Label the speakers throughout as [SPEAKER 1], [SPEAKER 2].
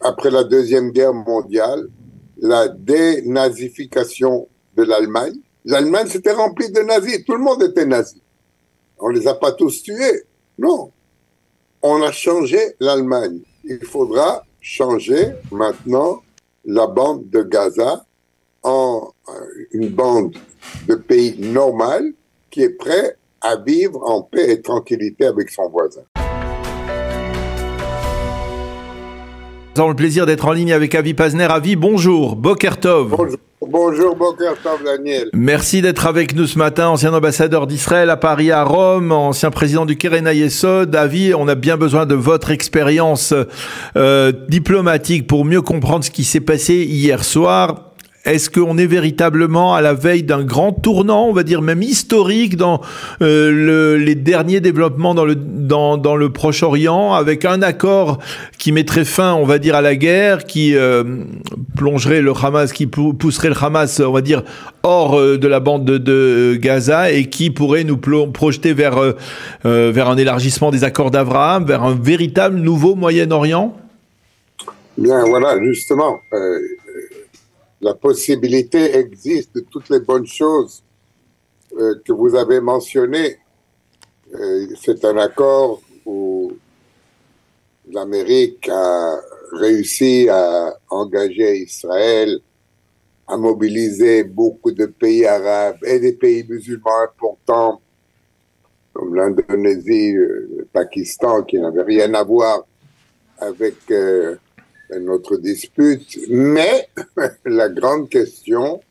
[SPEAKER 1] après la Deuxième Guerre mondiale, la dénazification de l'Allemagne. L'Allemagne s'était remplie de nazis, tout le monde était nazi. On ne les a pas tous tués, non. On a changé l'Allemagne. Il faudra changer maintenant la bande de Gaza en une bande de pays normal qui est prêt à vivre en paix et tranquillité avec son voisin.
[SPEAKER 2] Nous avons le plaisir d'être en ligne avec Avi Pazner. Avi, bonjour, Boker Tov.
[SPEAKER 1] Bonjour, Boker Tov, Daniel.
[SPEAKER 2] Merci d'être avec nous ce matin, ancien ambassadeur d'Israël à Paris, à Rome, ancien président du Keren HaYesod. Avi, on a bien besoin de votre expérience diplomatique pour mieux comprendre ce qui s'est passé hier soir. Est-ce qu'on est véritablement à la veille d'un grand tournant, on va dire même historique, dans les derniers développements dans le Proche-Orient, avec un accord qui mettrait fin, on va dire, à la guerre, qui plongerait le Hamas, qui pousserait le Hamas, on va dire, hors de la bande de Gaza, et qui pourrait nous projeter vers un élargissement des accords d'Abraham, vers un véritable nouveau Moyen-Orient?
[SPEAKER 1] Bien, voilà, justement. La possibilité existe de toutes les bonnes choses que vous avez mentionnées. C'est un accord où l'Amérique a réussi à engager Israël, à mobiliser beaucoup de pays arabes et des pays musulmans importants, comme l'Indonésie, le Pakistan, qui n'avaient rien à voir avec notre dispute, mais la grande question,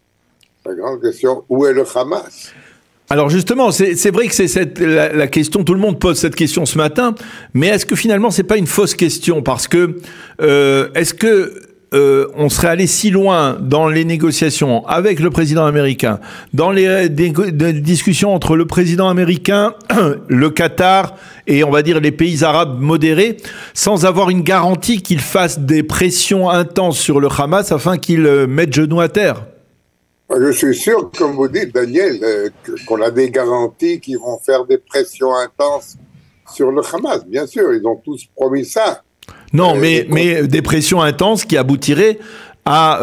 [SPEAKER 1] où est le Hamas?
[SPEAKER 2] Alors justement, c'est vrai que c'est la question, tout le monde pose cette question ce matin, mais est-ce que finalement c'est pas une fausse question? Parce que est-ce que on serait allé si loin dans les négociations avec le président américain, dans les discussions entre le président américain, le Qatar et on va dire les pays arabes modérés, sans avoir une garantie qu'il fasse des pressions intenses sur le Hamas afin qu'il mette genou à terre?
[SPEAKER 1] Je suis sûr, comme vous dites, Daniel, qu'on a des garanties qui vont faire des pressions intenses sur le Hamas. Bien sûr, ils ont tous promis ça.
[SPEAKER 2] Non, mais des pressions intenses qui aboutiraient à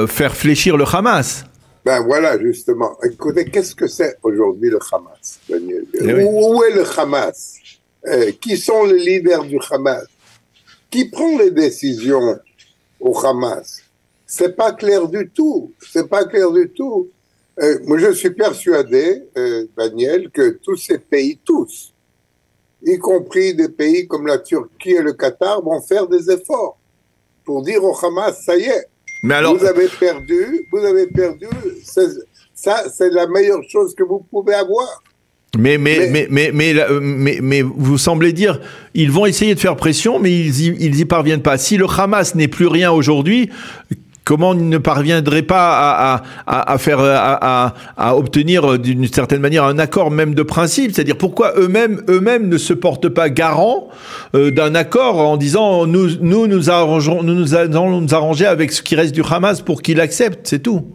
[SPEAKER 2] faire fléchir le Hamas.
[SPEAKER 1] Ben voilà, justement. Écoutez, qu'est-ce que c'est aujourd'hui le Hamas, Daniel?
[SPEAKER 2] Oui.
[SPEAKER 1] Où est le Hamas? Qui sont les leaders du Hamas? Qui prend les décisions au Hamas? C'est pas clair du tout. C'est pas clair du tout. Moi, je suis persuadé, Daniel, que tous ces pays, tous, y compris des pays comme la Turquie et le Qatar, vont faire des efforts pour dire au Hamas, ça y est, mais alors, vous avez perdu, ça c'est la meilleure chose que vous pouvez avoir.
[SPEAKER 2] Mais vous semblez dire, ils vont essayer de faire pression, mais ils y parviennent pas. Si le Hamas n'est plus rien aujourd'hui, comment ils ne parviendraient pas à obtenir d'une certaine manière un accord même de principe? C'est-à-dire pourquoi eux-mêmes ne se portent pas garants d'un accord en disant nous allons nous arranger avec ce qui reste du Hamas pour qu'il accepte, c'est tout.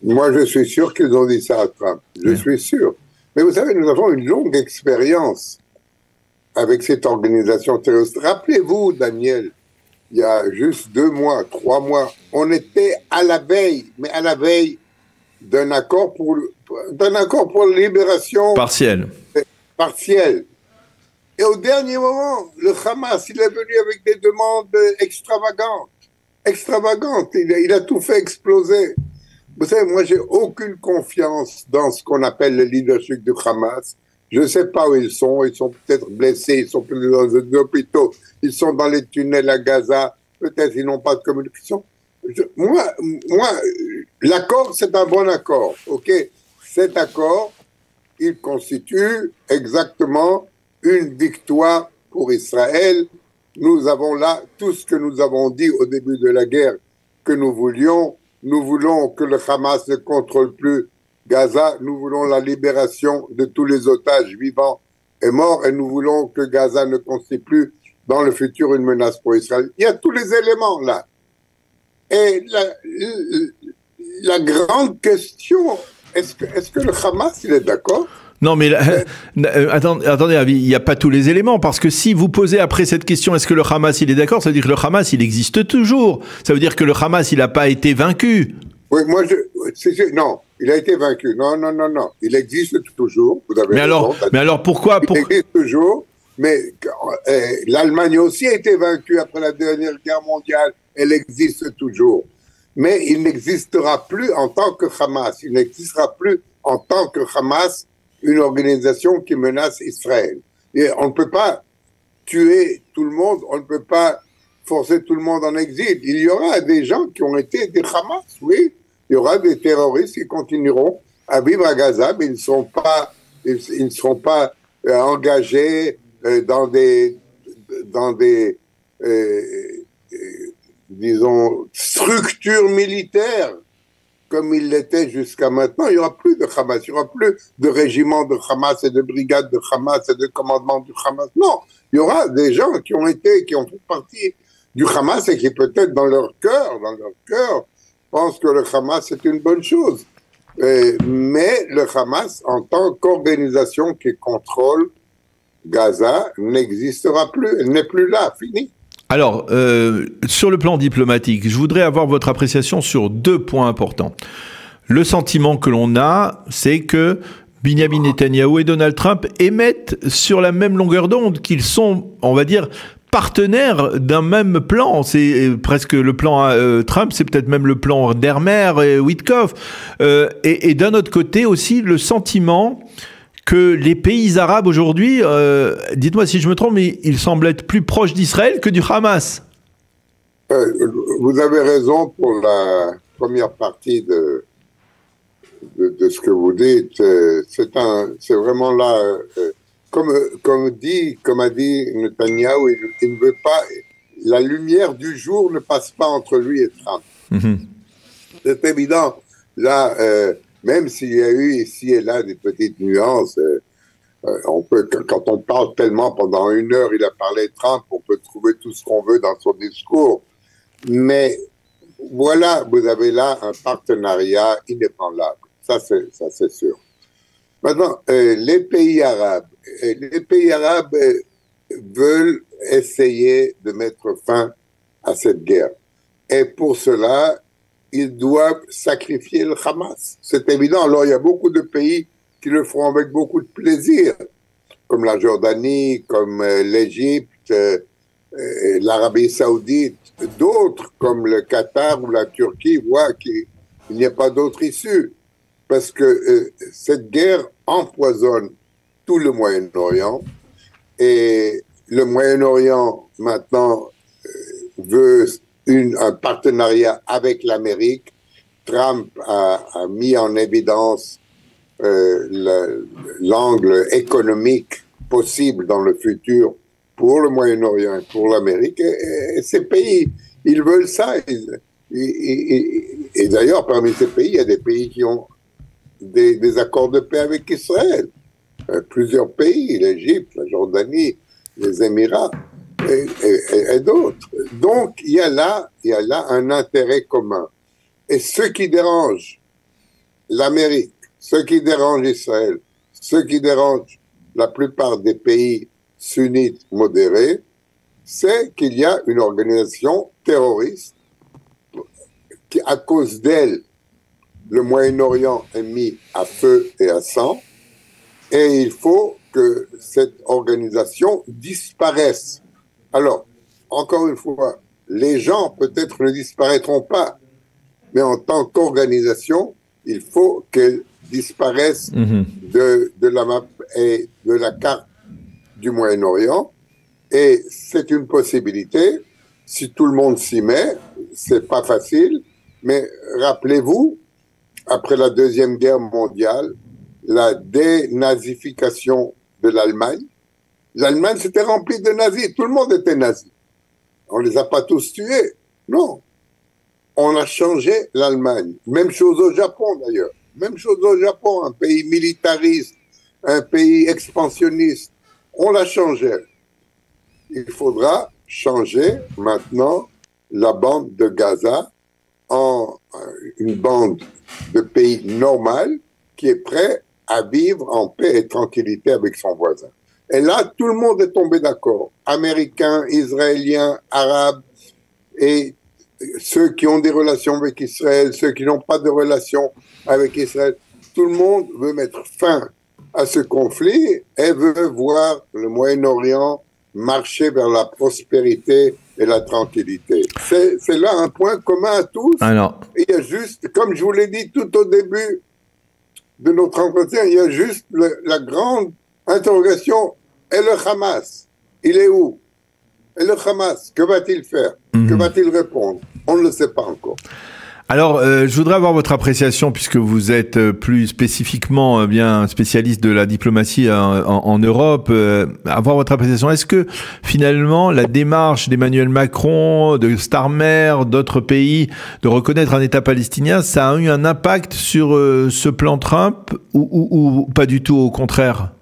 [SPEAKER 1] Moi je suis sûr qu'ils ont dit ça à Trump, je suis sûr. Mais vous savez, nous avons une longue expérience avec cette organisation terroriste. Rappelez-vous, Daniel, il y a juste 2 mois, 3 mois, on était à la veille d'un accord pour la libération partielle. Et au dernier moment, le Hamas, il est venu avec des demandes extravagantes. Il a tout fait exploser. Vous savez, moi, j'ai aucune confiance dans ce qu'on appelle le leadership du Hamas. Je ne sais pas où ils sont peut-être blessés, ils sont peut-être dans les hôpitaux, ils sont dans les tunnels à Gaza, peut-être ils n'ont pas de communication. Moi, l'accord, c'est un bon accord, ok? Cet accord, il constitue exactement une victoire pour Israël. Nous avons là tout ce que nous avons dit au début de la guerre que nous voulions. Nous voulons que le Hamas ne contrôle plus Gaza, nous voulons la libération de tous les otages vivants et morts, et nous voulons que Gaza ne constitue plus dans le futur une menace pour Israël. Il y a tous les éléments là. Et la grande question, est-ce que le Hamas, il est d'accord?
[SPEAKER 2] Non, mais attendez, Avi, il n'y a pas tous les éléments, parce que si vous posez après cette question, est-ce que le Hamas, il est d'accord, ça veut dire que le Hamas, il existe toujours. Ça veut dire que le Hamas, il n'a pas été vaincu.
[SPEAKER 1] Oui, non, il a été vaincu. Non. Il existe toujours. Vous avez raison.
[SPEAKER 2] Mais alors pourquoi
[SPEAKER 1] Il existe toujours, mais l'Allemagne aussi a été vaincue après la Dernière Guerre mondiale. Elle existe toujours. Mais il n'existera plus en tant que Hamas. Il n'existera plus en tant que Hamas une organisation qui menace Israël. Et on ne peut pas tuer tout le monde, on ne peut pas forcer tout le monde en exil. Il y aura des gens qui ont été des Hamas, oui. Il y aura des terroristes qui continueront à vivre à Gaza, mais ils ne seront pas engagés dans des disons, structures militaires comme il l'était jusqu'à maintenant. Il n'y aura plus de Hamas, il n'y aura plus de régiments de Hamas et de brigades de Hamas et de commandements du Hamas. Non, il y aura des gens qui ont fait partie du Hamas et qui peut-être dans leur cœur, pensent que le Hamas est une bonne chose. Mais le Hamas, en tant qu'organisation qui contrôle Gaza, n'existera plus. Elle n'est plus là, fini.
[SPEAKER 2] Alors, sur le plan diplomatique, je voudrais avoir votre appréciation sur 2 points importants. Le sentiment que l'on a, c'est que Benjamin Netanyahou et Donald Trump émettent sur la même longueur d'onde, qu'ils sont, on va dire, partenaires d'un même plan. C'est presque le plan Trump, c'est peut-être même le plan Dermer et Witkoff. Et d'un autre côté aussi, le sentiment que les pays arabes aujourd'hui, dites-moi si je me trompe, mais ils semblent être plus proches d'Israël que du Hamas.
[SPEAKER 1] Vous avez raison pour la première partie de ce que vous dites. C'est vraiment là, comme a dit Netanyahou, il ne veut pas, la lumière du jour ne passe pas entre lui et Trump. Mm-hmm. C'est évident. Là, même s'il y a eu ici et là des petites nuances, quand on parle tellement pendant 1 heure, il a parlé de Trump, on peut trouver tout ce qu'on veut dans son discours. Mais voilà, vous avez là un partenariat inébranlable. Ça, c'est sûr. Maintenant, les pays arabes veulent essayer de mettre fin à cette guerre. Et pour cela, ils doivent sacrifier le Hamas. C'est évident. Alors, il y a beaucoup de pays qui le feront avec beaucoup de plaisir, comme la Jordanie, comme l'Égypte, l'Arabie Saoudite, d'autres, comme le Qatar ou la Turquie, voient qu'il n'y a pas d'autre issue. Parce que cette guerre empoisonne tout le Moyen-Orient. Et le Moyen-Orient, maintenant, veut un partenariat avec l'Amérique. Trump a mis en évidence l'angle économique possible dans le futur pour le Moyen-Orient et pour l'Amérique. Et ces pays, ils veulent ça. Et d'ailleurs, parmi ces pays, il y a des pays qui ont des accords de paix avec Israël. Plusieurs pays, l'Égypte, la Jordanie, les Émirats. Et d'autres. Donc, il y a là un intérêt commun. Et ce qui dérange l'Amérique, ce qui dérange Israël, ce qui dérange la plupart des pays sunnites modérés, c'est qu'il y a une organisation terroriste qui, à cause d'elle, le Moyen-Orient est mis à feu et à sang, et il faut que cette organisation disparaisse. Alors, encore une fois, les gens peut-être ne disparaîtront pas, mais en tant qu'organisation, il faut qu'elle disparaisse de la map et de la carte du Moyen-Orient. Et c'est une possibilité, si tout le monde s'y met, c'est pas facile, mais rappelez-vous, après la Deuxième Guerre mondiale, la dénazification de l'Allemagne, l'Allemagne s'était remplie de nazis. Tout le monde était nazi. On ne les a pas tous tués. Non. On a changé l'Allemagne. Même chose au Japon, d'ailleurs. Même chose au Japon, un pays militariste, un pays expansionniste. On l'a changé. Il faudra changer maintenant la bande de Gaza en une bande de pays normal qui est prêt à vivre en paix et tranquillité avec son voisin. Et là, tout le monde est tombé d'accord. Américains, Israéliens, Arabes, et ceux qui ont des relations avec Israël, ceux qui n'ont pas de relations avec Israël. Tout le monde veut mettre fin à ce conflit et veut voir le Moyen-Orient marcher vers la prospérité et la tranquillité. C'est là un point commun à tous.
[SPEAKER 2] Alors,
[SPEAKER 1] Il y a juste, comme je vous l'ai dit tout au début de notre entretien, il y a juste la grande interrogation. Et le Hamas, il est où? Et le Hamas, que va-t-il faire? Que va-t-il répondre? On ne le sait pas encore.
[SPEAKER 2] Alors, je voudrais avoir votre appréciation, puisque vous êtes plus spécifiquement bien spécialiste de la diplomatie en Europe, avoir votre appréciation. Est-ce que finalement la démarche d'Emmanuel Macron, de Starmer, d'autres pays, de reconnaître un État palestinien, ça a eu un impact sur ce plan Trump ou pas du tout, au contraire?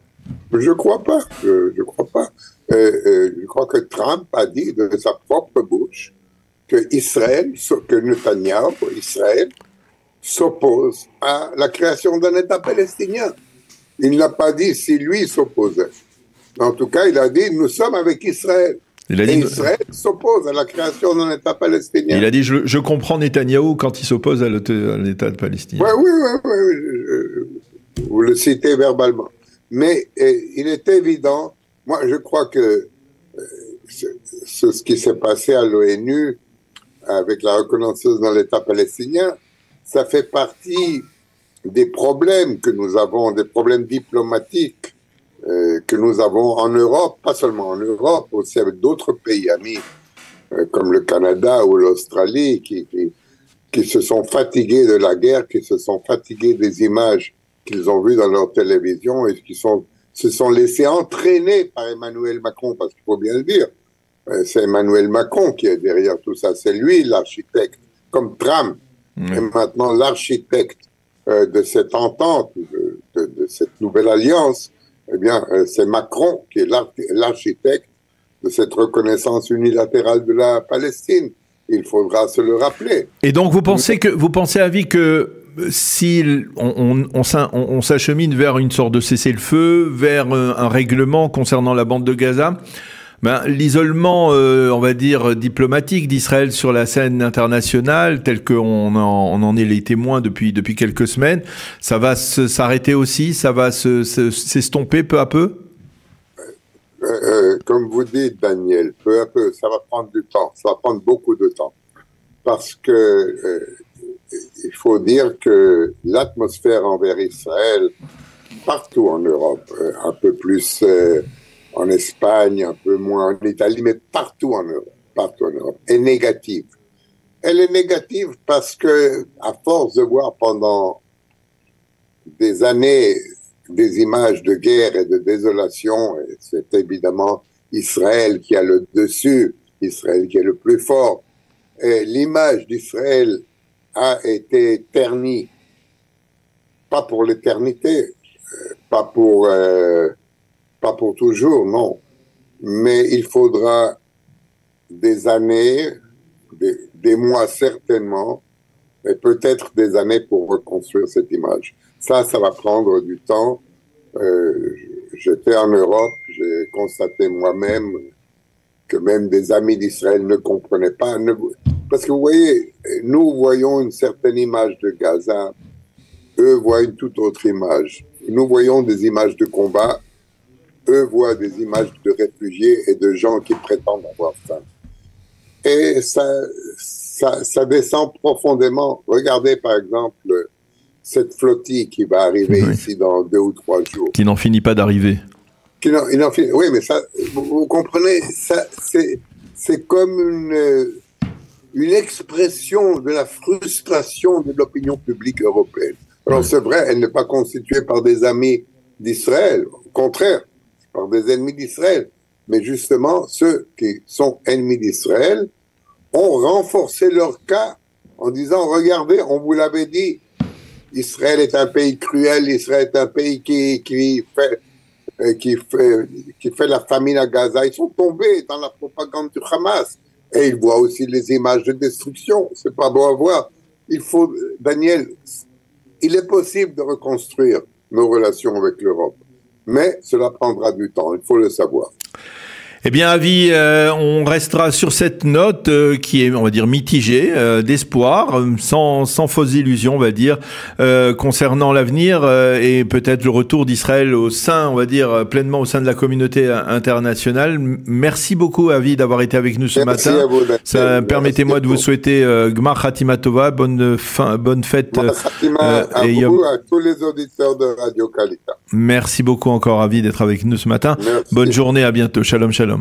[SPEAKER 1] Je crois pas. Je crois pas. Je crois que Trump a dit de sa propre bouche que Netanyahou, Israël, s'oppose à la création d'un État palestinien. Il n'a pas dit si lui s'opposait. En tout cas, il a dit nous sommes avec Israël. Et Israël s'oppose à la création d'un État palestinien.
[SPEAKER 2] Il a dit je comprends Netanyahou quand il s'oppose à l'État palestinien.
[SPEAKER 1] Oui. Vous le citez verbalement. Mais il est évident, moi je crois que ce qui s'est passé à l'ONU avec la reconnaissance dans l'État palestinien, ça fait partie des problèmes que nous avons, des problèmes diplomatiques que nous avons en Europe, pas seulement en Europe, aussi avec d'autres pays amis comme le Canada ou l'Australie qui se sont fatigués de la guerre, qui se sont fatigués des images qu'ils ont vues dans leur télévision et qui se sont laissés entraîner par Emmanuel Macron, parce qu'il faut bien le dire, c'est Emmanuel Macron qui est derrière tout ça. C'est lui l'architecte, comme Trump est maintenant l'architecte de cette entente, de cette nouvelle alliance. Eh bien, c'est Macron qui est l'architecte de cette reconnaissance unilatérale de la Palestine. Il faudra se le rappeler.
[SPEAKER 2] Et donc, vous pensez à vie que si on s'achemine vers une sorte de cessez-le-feu, vers un règlement concernant la bande de Gaza, l'isolement, on va dire, diplomatique d'Israël sur la scène internationale, tel qu'on en est les témoins depuis quelques semaines, ça va s'arrêter aussi, ça va s'estomper peu à peu?
[SPEAKER 1] Comme vous dites, Daniel, peu à peu, ça va prendre du temps, ça va prendre beaucoup de temps. Parce que il faut dire que l'atmosphère envers Israël, partout en Europe, un peu plus en Espagne, un peu moins en Italie, mais partout en Europe, est négative. Elle est négative parce que, à force de voir pendant des années des images de guerre et de désolation, et c'est évidemment Israël qui a le dessus, Israël qui est le plus fort, et l'image d'Israël a été ternie, pas pour l'éternité, pas pour toujours, non. Mais il faudra des années, des mois certainement, et peut-être des années pour reconstruire cette image. Ça va prendre du temps. J'étais en Europe, j'ai constaté moi-même que même des amis d'Israël ne comprenaient pas. Parce que vous voyez, nous voyons une certaine image de Gaza, eux voient une toute autre image. Nous voyons des images de combat, eux voient des images de réfugiés et de gens qui prétendent avoir faim. Et ça descend profondément. Regardez par exemple cette flottille qui va arriver ici dans 2 ou 3 jours.
[SPEAKER 2] Qui n'en finit pas d'arriver.
[SPEAKER 1] Oui, mais ça, vous comprenez, ça, c'est comme une expression de la frustration de l'opinion publique européenne. Alors c'est vrai, elle n'est pas constituée par des amis d'Israël, au contraire, par des ennemis d'Israël. Mais justement, ceux qui sont ennemis d'Israël ont renforcé leur cas en disant, regardez, on vous l'avait dit, Israël est un pays cruel, Israël est un pays qui fait la famine à Gaza. Ils sont tombés dans la propagande du Hamas. Et ils voient aussi les images de destruction. C'est pas beau à voir. Daniel, il est possible de reconstruire nos relations avec l'Europe. Mais cela prendra du temps, il faut le savoir.
[SPEAKER 2] Eh bien, Avi, on restera sur cette note qui est, on va dire, mitigée, d'espoir, sans fausses illusions, on va dire, concernant l'avenir et peut-être le retour d'Israël au sein, on va dire, pleinement au sein de la communauté internationale. Merci beaucoup, Avi, d'avoir été avec nous ce matin.
[SPEAKER 1] À vous,
[SPEAKER 2] permettez-moi de vous souhaiter Gmar Khatima Tova, bonne fête.
[SPEAKER 1] Gmar Khatima à vous, à tous les auditeurs de Radio Kalita.
[SPEAKER 2] Merci beaucoup encore, Avi, d'être avec nous ce matin.
[SPEAKER 1] Merci.
[SPEAKER 2] Bonne journée, à bientôt. Shalom, shalom.